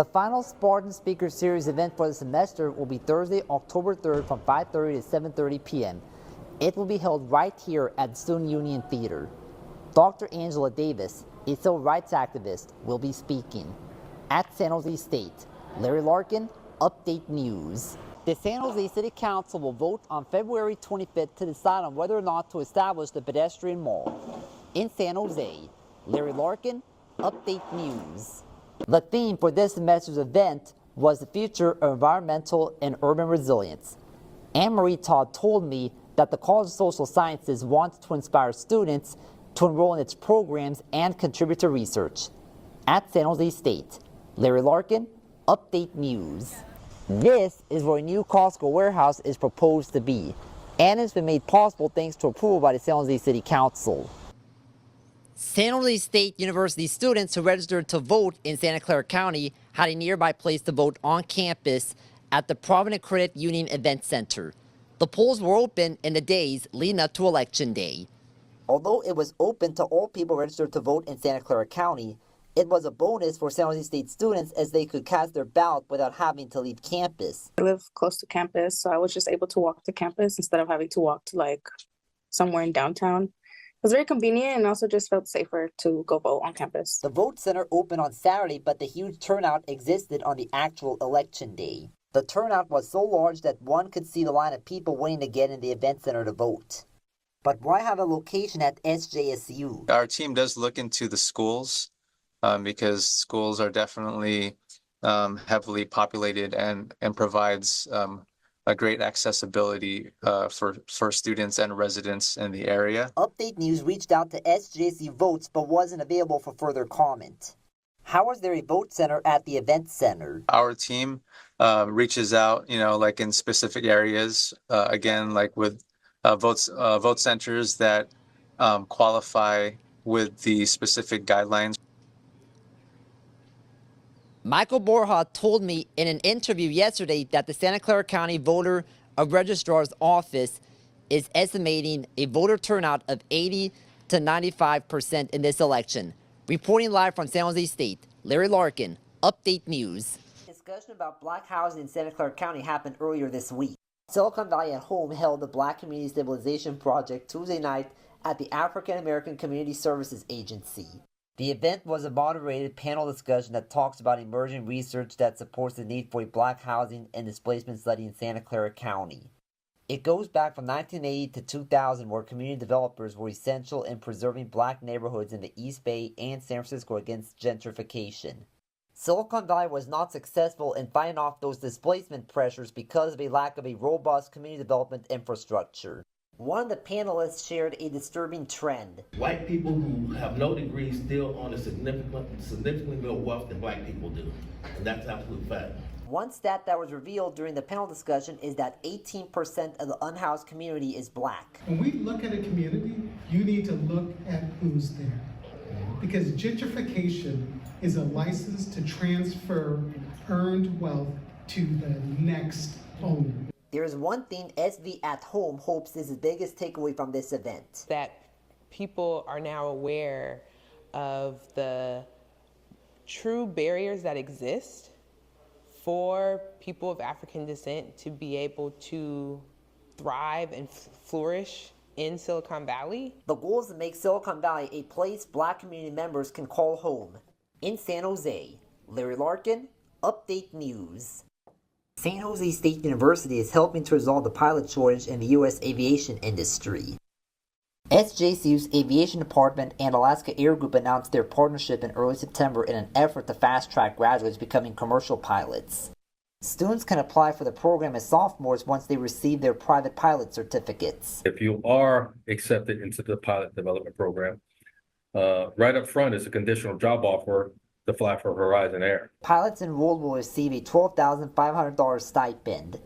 The final Spartan Speaker Series event for the semester will be Thursday, October 3rd from 5:30 to 7:30 p.m. It will be held right here at Student Union Theater. Dr. Angela Davis, a civil rights activist, will be speaking. At San Jose State, Larry Larkin, Update News. The San Jose City Council will vote on February 25th to decide on whether or not to establish the pedestrian mall. In San Jose, Larry Larkin, Update News. The theme for this semester's event was the future of environmental and urban resilience. Anne-Marie Todd told me that the College of Social Sciences wants to inspire students to enroll in its programs and contribute to research. At San Jose State, Larry Larkin, Update News. This is where a new Costco warehouse is proposed to be, and it's been made possible thanks to approval by the San Jose City Council. San Jose State University students who registered to vote in Santa Clara County had a nearby place to vote on campus at the Provident Credit Union Event Center. The polls were open in the days leading up to Election Day. Although it was open to all people registered to vote in Santa Clara County, it was a bonus for San Jose State students as they could cast their ballot without having to leave campus. I live close to campus, so I was just able to walk to campus instead of having to walk to somewhere in downtown. It was very convenient and also just felt safer to go vote on campus. The vote center opened on Saturday, but the huge turnout existed on the actual election day. The turnout was so large that one could see the line of people waiting to get in the event center to vote. But why have a location at SJSU? Our team does look into the schools because schools are definitely heavily populated and provides a great accessibility for students and residents in the area. Update News reached out to SJSU Votes but wasn't available for further comment. How is there a vote center at the event center? Our team reaches out, in specific areas, again, like with vote centers that qualify with the specific guidelines. Michael Borja told me in an interview yesterday that the Santa Clara County Voter Registrar's Office is estimating a voter turnout of 80 to 95% in this election. Reporting live from San Jose State, Larry Larkin, Update News. Discussion about black housing in Santa Clara County happened earlier this week. Silicon Valley at Home held the Black Community Stabilization Project Tuesday night at the African American Community Services Agency. The event was a moderated panel discussion that talks about emerging research that supports the need for a black housing and displacement study in Santa Clara County. It goes back from 1980 to 2000, where community developers were essential in preserving black neighborhoods in the East Bay and San Francisco against gentrification. Silicon Valley was not successful in fighting off those displacement pressures because of a lack of a robust community development infrastructure. One of the panelists shared a disturbing trend. White people who have no degrees still own a significantly more wealth than black people do. And that's absolute fact. One stat that was revealed during the panel discussion is that 18% of the unhoused community is black. When we look at a community, you need to look at who's there. Because gentrification is a license to transfer earned wealth to the next owner. There is one thing SV at Home hopes is the biggest takeaway from this event. That people are now aware of the true barriers that exist for people of African descent to be able to thrive and flourish in Silicon Valley. The goal is to make Silicon Valley a place black community members can call home. In San Jose, Larry Larkin, Update News. San Jose State University is helping to resolve the pilot shortage in the U.S. aviation industry. SJCU's aviation department and Alaska Air Group announced their partnership in early September in an effort to fast-track graduates becoming commercial pilots. Students can apply for the program as sophomores once they receive their private pilot certificates. If you are accepted into the pilot development program, right up front is a conditional job offer to fly for Horizon Air. Pilots enrolled will receive a $12,500 stipend.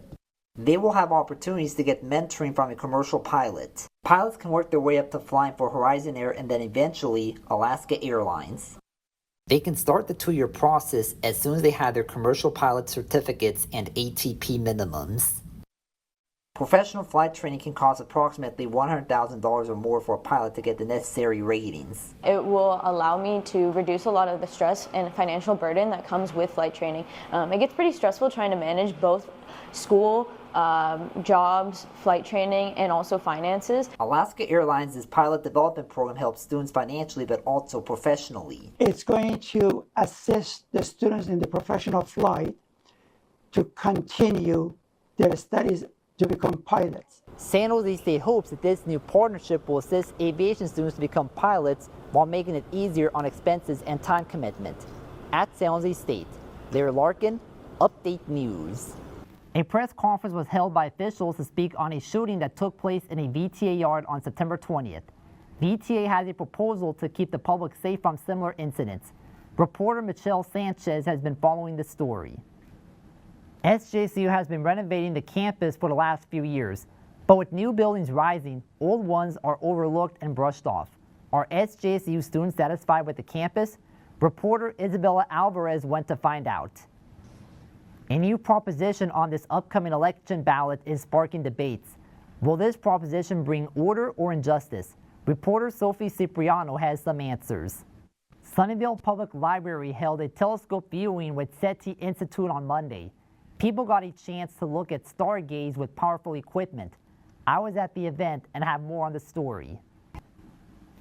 They will have opportunities to get mentoring from a commercial pilot. Pilots can work their way up to flying for Horizon Air and then eventually Alaska Airlines. They can start the 2-year process as soon as they have their commercial pilot certificates and ATP minimums. Professional flight training can cost approximately $100,000 or more for a pilot to get the necessary ratings. It will allow me to reduce a lot of the stress and financial burden that comes with flight training. It gets pretty stressful trying to manage both school, jobs, flight training, and also finances. Alaska Airlines' pilot development program helps students financially but also professionally. It's going to assist the students in the professional flight to continue their studies to become pilots. San Jose State hopes that this new partnership will assist aviation students to become pilots while making it easier on expenses and time commitment. At San Jose State, Larry Larkin, Update News. A press conference was held by officials to speak on a shooting that took place in a VTA yard on September 20th. VTA has a proposal to keep the public safe from similar incidents. Reporter Michelle Sanchez has been following the story. SJSU has been renovating the campus for the last few years, but with new buildings rising, old ones are overlooked and brushed off. Are SJSU students satisfied with the campus? Reporter Isabella Alvarez went to find out. A new proposition on this upcoming election ballot is sparking debates. Will this proposition bring order or injustice? Reporter Sophie Cipriano has some answers. Sunnyvale Public Library held a telescope viewing with SETI Institute on Monday. People got a chance to look at stargaze with powerful equipment. I was at the event and have more on the story.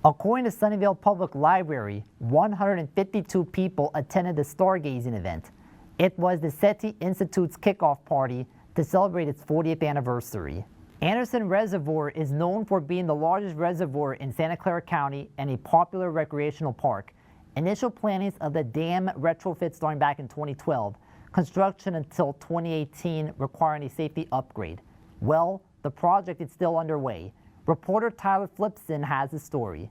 According to Sunnyvale Public Library, 152 people attended the stargazing event. It was the SETI Institute's kickoff party to celebrate its 40th anniversary. Anderson Reservoir is known for being the largest reservoir in Santa Clara County and a popular recreational park. Initial plannings of the dam retrofit starting back in 2012. Construction until 2018 requiring a safety upgrade. Well, the project is still underway. Reporter Tyler Flipson has the story.